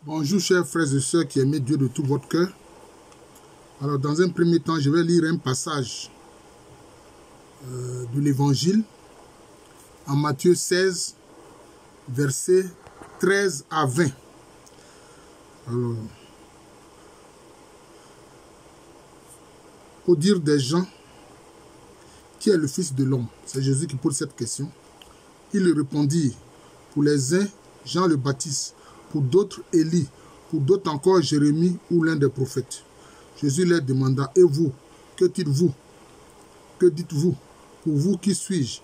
Bonjour chers frères et sœurs qui aimez Dieu de tout votre cœur. Alors dans un premier temps, je vais lire un passage de l'évangile en Matthieu 16, versets 13 à 20. Alors, au dire des gens, qui est le Fils de l'homme? C'est Jésus qui pose cette question. Il répondit, pour les uns, Jean le Baptiste, pour d'autres, Élie, pour d'autres encore, Jérémie ou l'un des prophètes. Jésus leur demanda, et vous, que dites-vous? Que dites-vous? Pour vous, qui suis-je?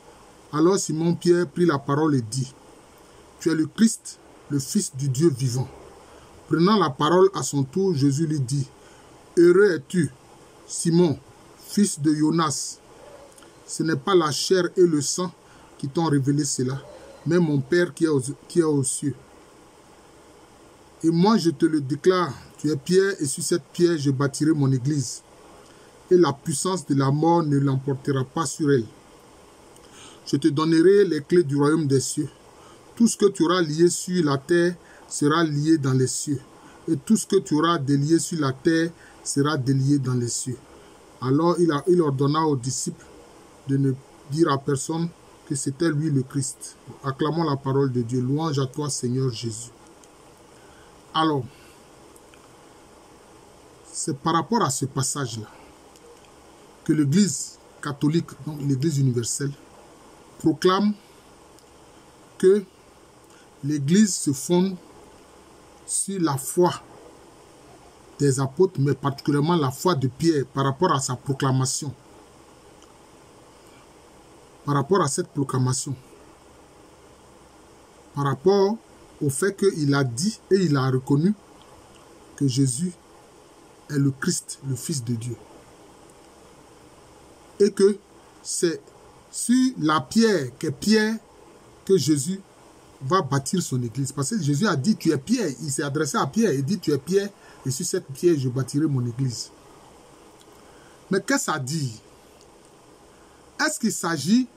Alors Simon-Pierre prit la parole et dit, tu es le Christ, le Fils du Dieu vivant. Prenant la parole à son tour, Jésus lui dit, heureux es-tu, Simon, fils de Jonas. Ce n'est pas la chair et le sang qui t'ont révélé cela, mais mon Père qui est aux cieux. Et moi je te le déclare, tu es Pierre, et sur cette pierre je bâtirai mon église. Et la puissance de la mort ne l'emportera pas sur elle. Je te donnerai les clés du royaume des cieux. Tout ce que tu auras lié sur la terre sera lié dans les cieux. Et tout ce que tu auras délié sur la terre sera délié dans les cieux. Alors il ordonna aux disciples de ne dire à personne que c'était lui le Christ. Acclamons la parole de Dieu. Louange à toi, Seigneur Jésus. Alors, c'est par rapport à ce passage-là que l'Église catholique, donc l'Église universelle, proclame que l'Église se fonde sur la foi des apôtres, mais particulièrement la foi de Pierre par rapport à sa proclamation. Par rapport à cette proclamation. Par rapport au fait qu'il a dit et il a reconnu que Jésus est le Christ, le Fils de Dieu. Et que c'est sur la pierre que Jésus va bâtir son église. Parce que Jésus a dit, tu es Pierre. Il s'est adressé à Pierre et dit, tu es Pierre, et sur cette pierre, je bâtirai mon église. Mais qu'est-ce que ça dit? Est-ce qu'il s'agit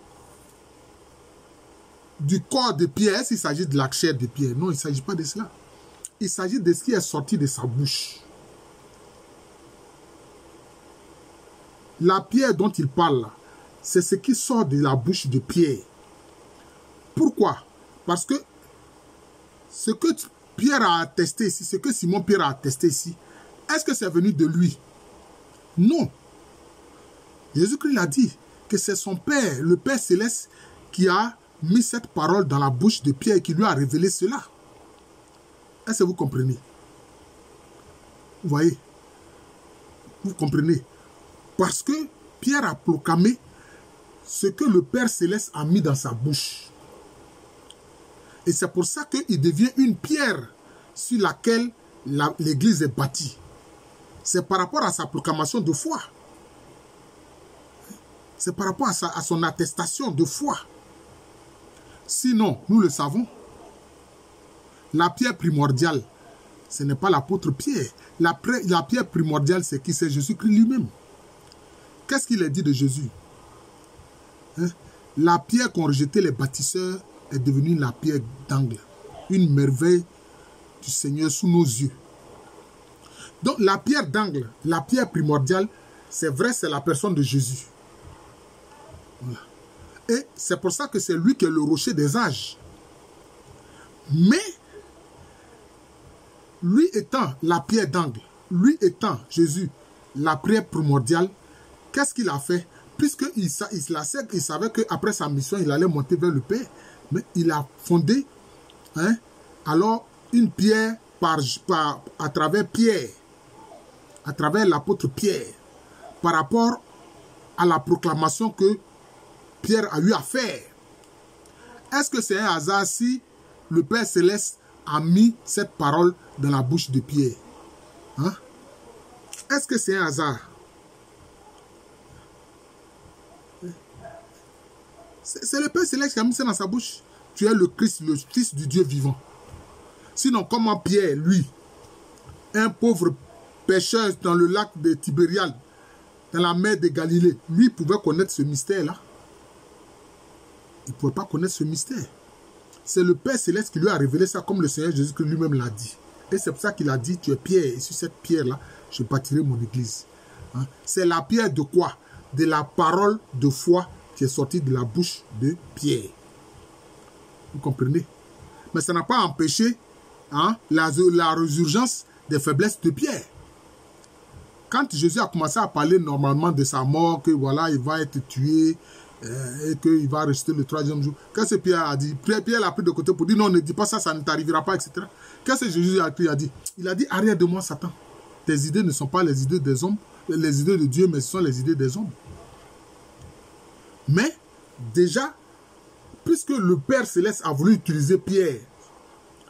du corps de Pierre? Est-ce qu'il s'agit de la chair de Pierre? Non, il ne s'agit pas de cela. Il s'agit de ce qui est sorti de sa bouche. La pierre dont il parle, c'est ce qui sort de la bouche de Pierre. Pourquoi? Parce que ce que Pierre a attesté ici, ce que Simon-Pierre a attesté ici, est-ce que c'est venu de lui? Non. Jésus-Christ a dit que c'est son Père, le Père Céleste, qui a mis cette parole dans la bouche de Pierre et qui lui a révélé cela. Est-ce que vous comprenez? Vous voyez? Vous comprenez? Parce que Pierre a proclamé ce que le Père Céleste a mis dans sa bouche. Et c'est pour ça qu'il devient une pierre sur laquelle l'Église est bâtie. C'est par rapport à sa proclamation de foi. C'est par rapport à son attestation de foi. Sinon, nous le savons, la pierre primordiale, ce n'est pas l'apôtre Pierre. La pierre primordiale, c'est qui? C'est Jésus-Christ lui-même. Qu'est-ce qu'il a dit de Jésus? La pierre qu'ont rejeté les bâtisseurs est devenue la pierre d'angle. Une merveille du Seigneur sous nos yeux. Donc la pierre d'angle, la pierre primordiale, c'est vrai, c'est la personne de Jésus. Voilà. Et c'est pour ça que c'est lui qui est le rocher des âges. Mais, lui étant la pierre d'angle, lui étant Jésus, la pierre primordiale, qu'est-ce qu'il a fait? Puisqu'il savait qu'après sa mission, il allait monter vers le Père. Mais il a fondé alors une pierre à travers Pierre, à travers l'apôtre Pierre, par rapport à la proclamation que Pierre a eu à faire. Est-ce que c'est un hasard si le Père Céleste a mis cette parole dans la bouche de Pierre? Est-ce que c'est un hasard? C'est le Père Céleste qui a mis ça dans sa bouche. Tu es le Christ, le Fils du Dieu vivant. Sinon, comment Pierre, lui, un pauvre pêcheur dans le lac de Tibériade, dans la mer de Galilée, lui pouvait connaître ce mystère-là? Il ne pouvait pas connaître ce mystère. C'est le Père Céleste qui lui a révélé ça, comme le Seigneur Jésus-Christ lui-même l'a dit. Et c'est pour ça qu'il a dit, tu es pierre, et sur cette pierre-là, je bâtirai mon église. Hein? C'est la pierre de quoi? De la parole de foi qui est sortie de la bouche de Pierre. Vous comprenez? Mais ça n'a pas empêché hein, la résurgence des faiblesses de Pierre. Quand Jésus a commencé à parler normalement de sa mort, que voilà, il va être tué, et qu'il va rester le 3e jour, qu'est-ce que Pierre a dit? Pierre l'a pris de côté pour dire non, ne dis pas ça, ça ne t'arrivera pas, etc. Qu'est-ce que Jésus a dit? Il a dit, arrière de moi, Satan. Tes idées ne sont pas les idées des hommes, les idées de Dieu, mais ce sont les idées des hommes. Mais, déjà, puisque le Père Céleste a voulu utiliser Pierre,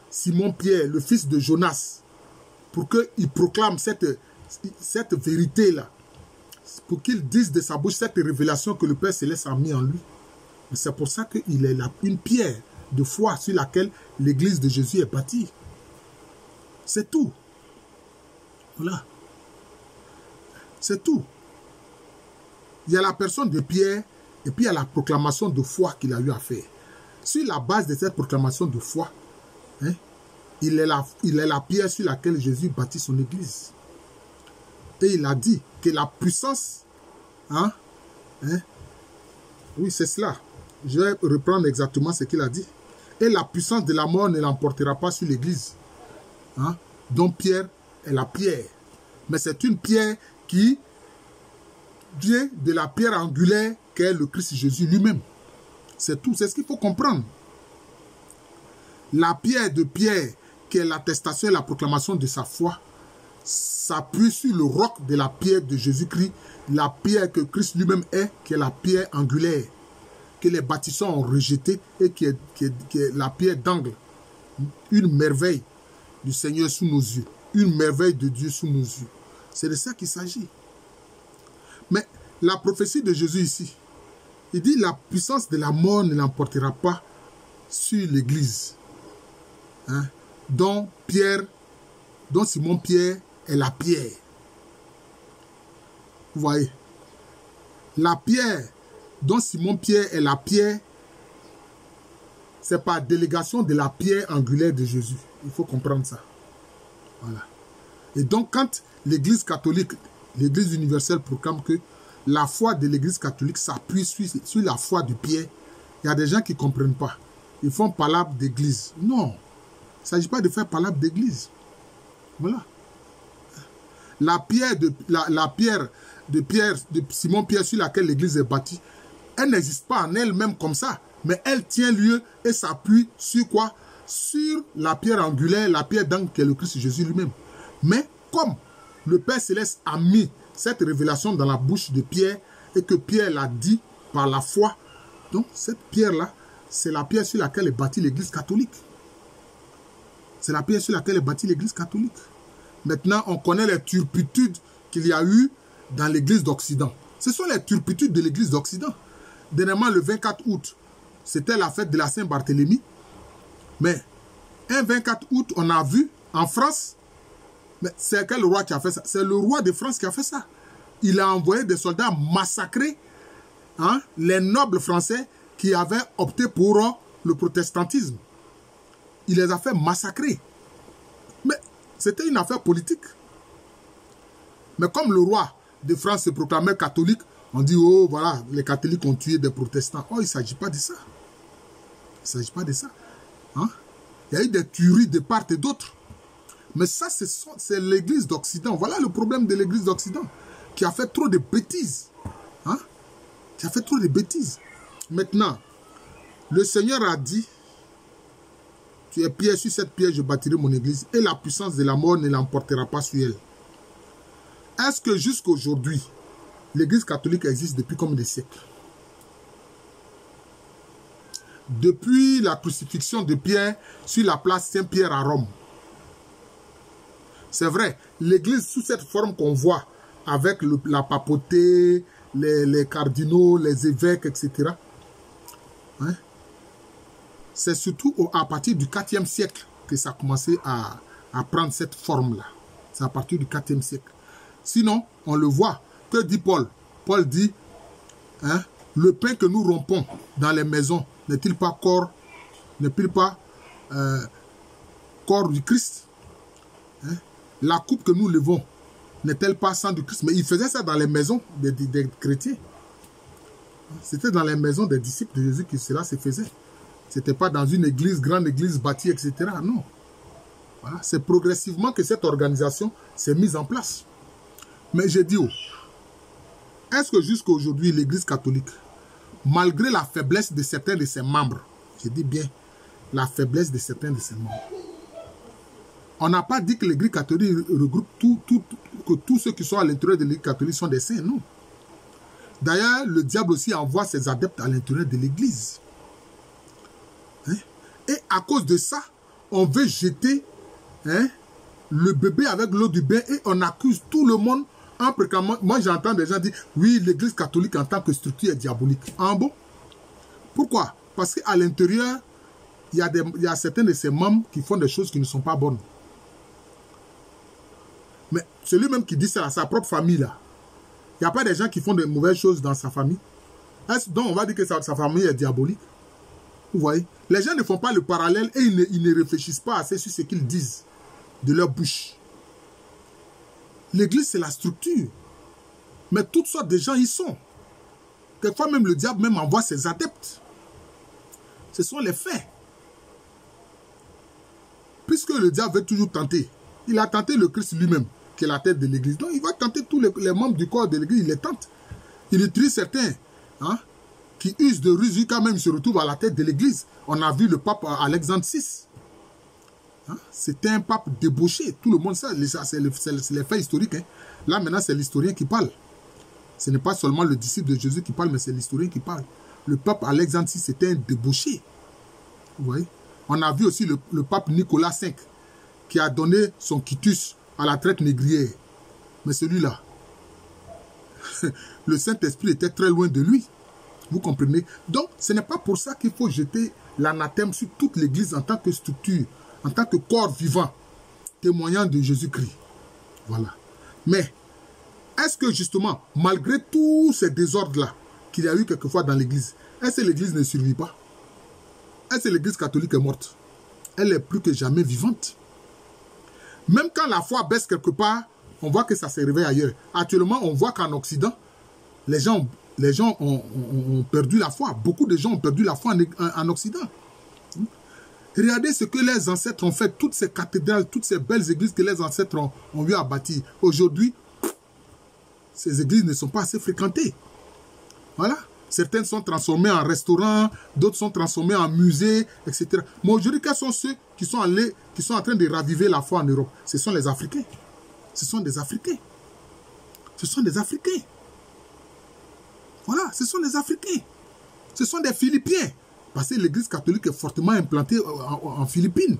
Simon Pierre, le fils de Jonas, pour qu'il proclame cette vérité-là, pour qu'il dise de sa bouche cette révélation que le Père Céleste a mis en lui. C'est pour ça qu'il est une pierre de foi sur laquelle l'église de Jésus est bâtie. C'est tout. Voilà. C'est tout. Il y a la personne de Pierre et puis il y a la proclamation de foi qu'il a eu à faire. Sur la base de cette proclamation de foi, hein, il est la pierre sur laquelle Jésus bâtit son église. Et il a dit que la puissance, oui c'est cela, je vais reprendre exactement ce qu'il a dit. Et la puissance de la mort ne l'emportera pas sur l'église, hein, dont Pierre est la pierre. Mais c'est une pierre qui vient de la pierre angulaire qu'est le Christ Jésus lui-même. C'est tout, c'est ce qu'il faut comprendre. La pierre de Pierre, qui est l'attestation et la proclamation de sa foi, s'appuie sur le roc de la pierre de Jésus-Christ, la pierre que Christ lui-même est, qui est la pierre angulaire, que les bâtisseurs ont rejetée et qui est la pierre d'angle. Une merveille du Seigneur sous nos yeux, une merveille de Dieu sous nos yeux. C'est de ça qu'il s'agit. Mais la prophétie de Jésus ici, il dit la puissance de la mort ne l'emportera pas sur l'église, hein, dont Simon Pierre est la pierre. Vous voyez, la pierre dont Simon Pierre est la pierre, c'est par délégation de la pierre angulaire de Jésus. Il faut comprendre ça. Voilà. Et donc, quand l'Église catholique, l'Église universelle proclame que la foi de l'Église catholique s'appuie sur la foi de Pierre, il y a des gens qui ne comprennent pas. Ils font palabre d'église. Non, il ne s'agit pas de faire palabre d'église. Voilà. La pierre de Simon Pierre sur laquelle l'église est bâtie, elle n'existe pas en elle-même comme ça, mais elle tient lieu et s'appuie sur quoi? Sur la pierre angulaire, la pierre d'angle qui est le Christ Jésus lui-même. Mais comme le Père Céleste a mis cette révélation dans la bouche de Pierre et que Pierre l'a dit par la foi, donc cette pierre-là, c'est la pierre sur laquelle est bâtie l'église catholique. C'est la pierre sur laquelle est bâtie l'église catholique. Maintenant, on connaît les turpitudes qu'il y a eu dans l'église d'Occident. Ce sont les turpitudes de l'église d'Occident. Dernièrement, le 24 août, c'était la fête de la Saint-Barthélemy. Mais un 24 août, on a vu en France, mais c'est quel roi qui a fait ça? C'est le roi de France qui a fait ça. Il a envoyé des soldats massacrer les nobles français qui avaient opté pour le protestantisme. Il les a fait massacrer. Mais c'était une affaire politique. Mais comme le roi de France se proclamait catholique, on dit, oh voilà, les catholiques ont tué des protestants. Oh, il ne s'agit pas de ça. Il ne s'agit pas de ça. Hein? Il y a eu des tueries de part et d'autre. Mais ça, c'est l'église d'Occident. Voilà le problème de l'église d'Occident, qui a fait trop de bêtises. Hein? Qui a fait trop de bêtises. Maintenant, le Seigneur a dit, tu es pierre, sur cette pierre je bâtirai mon église, et la puissance de la mort ne l'emportera pas sur elle. Est-ce que jusqu'à aujourd'hui, l'église catholique existe depuis combien de siècles? Depuis la crucifixion de Pierre sur la place Saint-Pierre à Rome. C'est vrai, l'église sous cette forme qu'on voit, avec la papauté, les cardinaux, les évêques, etc. Hein? C'est surtout à partir du 4e siècle que ça a commencé à prendre cette forme-là. C'est à partir du 4e siècle. Sinon, on le voit. Que dit Paul? Paul dit, hein, le pain que nous rompons dans les maisons n'est-il pas corps du Christ? Hein? La coupe que nous levons n'est-elle pas sang du Christ? Mais il faisait ça dans les maisons des chrétiens. C'était dans les maisons des disciples de Jésus que cela se faisait. Ce n'était pas dans une église, grande église bâtie, etc. Non. Voilà. C'est progressivement que cette organisation s'est mise en place. Mais j'ai dit, est-ce que jusqu'à aujourd'hui, l'église catholique, malgré la faiblesse de certains de ses membres, je dis bien la faiblesse de certains de ses membres, on n'a pas dit que l'église catholique regroupe que tous ceux qui sont à l'intérieur de l'église catholique sont des saints, non. D'ailleurs, le diable aussi envoie ses adeptes à l'intérieur de l'église. Hein? Et à cause de ça, on veut jeter le bébé avec l'eau du bain et on accuse tout le monde en préclamant. Moi, j'entends des gens dire, oui, l'église catholique en tant que structure est diabolique. Ah bon? Pourquoi? Parce qu'à l'intérieur, il y a certains de ses membres qui font des choses qui ne sont pas bonnes. Mais celui-même qui dit ça à sa propre famille, là, il n'y a pas des gens qui font de mauvaises choses dans sa famille. Donc, on va dire que sa famille est diabolique. Vous voyez? Les gens ne font pas le parallèle et ils ne réfléchissent pas assez sur ce qu'ils disent de leur bouche. L'église, c'est la structure. Mais toutes sortes de gens y sont. Quelquefois, même le diable même envoie ses adeptes. Ce sont les faits. Puisque le diable veut toujours tenter, il a tenté le Christ lui-même, qui est la tête de l'église. Donc, il va tenter tous les membres du corps de l'église, il les tente. Il utilise certains qui usent de ruse quand même, il se retrouve à la tête de l'église. On a vu le pape Alexandre VI. C'était un pape débauché. Tout le monde sait, c'est les faits historiques. Hein. Là, maintenant, c'est l'historien qui parle. Ce n'est pas seulement le disciple de Jésus qui parle, mais c'est l'historien qui parle. Le pape Alexandre VI, c'était un débauché. Vous voyez? On a vu aussi le pape Nicolas V, qui a donné son quitus à la traite négrière. Mais celui-là, le Saint-Esprit était très loin de lui. Vous comprenez? Donc, ce n'est pas pour ça qu'il faut jeter l'anathème sur toute l'Église en tant que structure, en tant que corps vivant, témoignant de Jésus-Christ. Voilà. Mais, est-ce que justement, malgré tous ces désordres-là qu'il y a eu quelquefois dans l'Église, est-ce que l'Église ne survit pas? Est-ce que l'Église catholique est morte? Elle est plus que jamais vivante. Même quand la foi baisse quelque part, on voit que ça se réveille ailleurs. Actuellement, on voit qu'en Occident, les gens ont perdu la foi. Beaucoup de gens ont perdu la foi en Occident. Regardez ce que les ancêtres ont fait. Toutes ces cathédrales, toutes ces belles églises que les ancêtres ont eu à bâtir. Aujourd'hui, ces églises ne sont pas assez fréquentées. Voilà. Certaines sont transformées en restaurants, d'autres sont transformées en musées, etc. Mais aujourd'hui, quels sont ceux qui sont en train de raviver la foi en Europe? Ce sont les Africains. Ce sont des Africains. Ce sont des Africains. Voilà, ce sont des Africains. Ce sont des Philippiens. Parce que l'église catholique est fortement implantée en Philippines.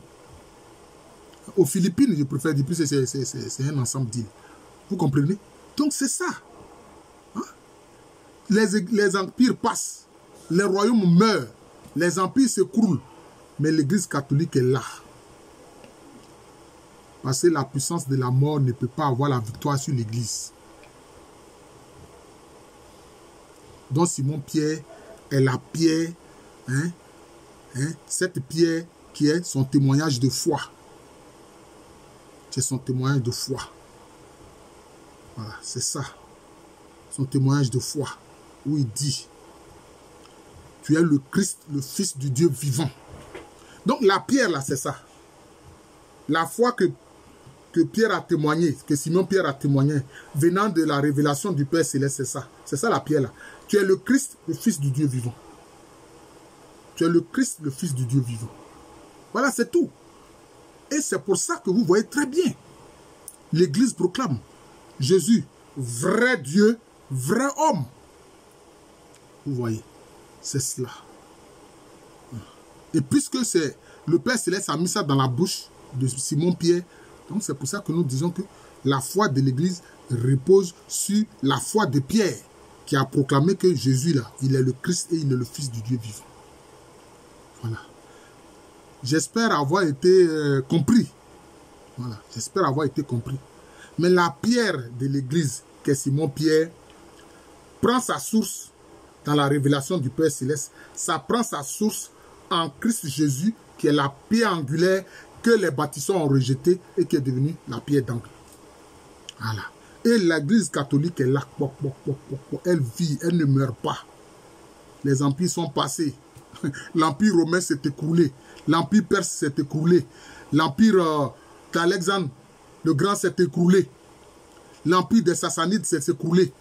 Aux Philippines, je préfère dire plus, c'est un ensemble d'îles. Vous comprenez? Donc c'est ça. Les empires passent, les royaumes meurent, les empires s'écroulent, mais l'église catholique est là. Parce que la puissance de la mort ne peut pas avoir la victoire sur l'église. Donc Simon-Pierre est la pierre, cette pierre qui est son témoignage de foi. C'est son témoignage de foi. Voilà, c'est ça. Son témoignage de foi. Où il dit, tu es le Christ, le Fils du Dieu vivant. Donc la pierre là, c'est ça. La foi que Pierre a témoigné, que Simon-Pierre a témoigné, venant de la révélation du Père Céleste, c'est ça. C'est ça la pierre là. Tu es le Christ, le Fils du Dieu vivant. Tu es le Christ, le Fils du Dieu vivant. Voilà, c'est tout. Et c'est pour ça que vous voyez très bien. L'Église proclame Jésus, vrai Dieu, vrai homme. Vous voyez, c'est cela. Et puisque c'est le Père Céleste a mis ça dans la bouche de Simon-Pierre, donc c'est pour ça que nous disons que la foi de l'Église repose sur la foi de Pierre, qui a proclamé que Jésus, là, il est le Christ et il est le Fils du Dieu vivant. Voilà. J'espère avoir été compris. Voilà, j'espère avoir été compris. Mais la pierre de l'Église, qui est Simon-Pierre, prend sa source dans la révélation du Père Céleste. Ça prend sa source en Christ Jésus, qui est la pierre angulaire que les bâtisseurs ont rejeté et qui est devenue la pierre d'angle. Voilà. Et l'église catholique est là. Elle vit, elle ne meurt pas. Les empires sont passés. L'empire romain s'est écroulé. L'empire perse s'est écroulé. L'empire d'Alexandre le Grand s'est écroulé. L'empire des Sassanides s'est écroulé.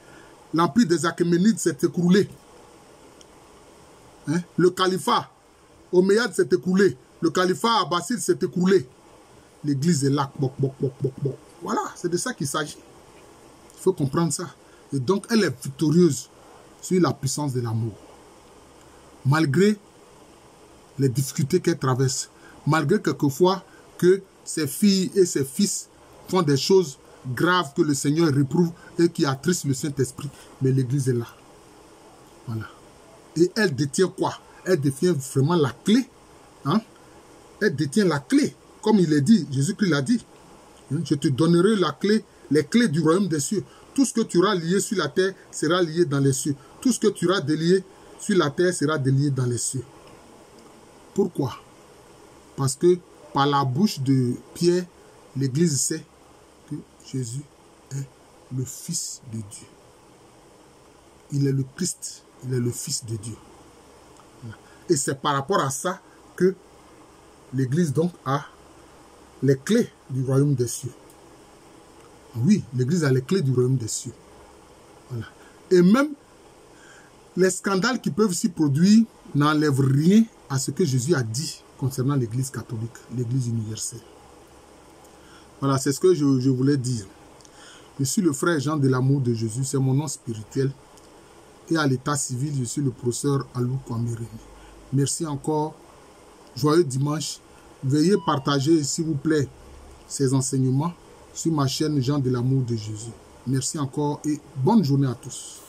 L'empire des Achéménides s'est écroulé. Hein? Le califat omeyyade s'est écroulé. Le califat abbasside s'est écroulé. L'église est là. Voilà, c'est de ça qu'il s'agit. Il faut comprendre ça. Et donc, elle est victorieuse sur la puissance de l'amour. Malgré les difficultés qu'elle traverse, malgré quelquefois que ses filles et ses fils font des choses graves que le Seigneur réprouve et qui attristent le Saint-Esprit, mais l'église est là. Voilà. Et elle détient quoi? Elle détient vraiment la clé. Hein? Elle détient la clé. Comme il est dit, Jésus-Christ l'a dit. Je te donnerai la clé, les clés du royaume des cieux. Tout ce que tu auras lié sur la terre sera lié dans les cieux. Tout ce que tu auras délié sur la terre sera délié dans les cieux. Pourquoi? Parce que par la bouche de Pierre, l'Église sait que Jésus est le Fils de Dieu. Il est le Christ, il est le Fils de Dieu. Et c'est par rapport à ça que l'Église donc a les clés du royaume des cieux. Oui, l'Église a les clés du royaume des cieux. Voilà. Et même les scandales qui peuvent s'y produire n'enlèvent rien à ce que Jésus a dit concernant l'Église catholique, l'Église universelle. Voilà, c'est ce que je voulais dire. Je suis le frère Jean de l'amour de Jésus, c'est mon nom spirituel. Et à l'état civil, je suis le professeur Alou Kwame-Rémy. Merci encore. Joyeux dimanche. Veuillez partager, s'il vous plaît, ces enseignements sur ma chaîne Jean de l'amour de Jésus. Merci encore et bonne journée à tous.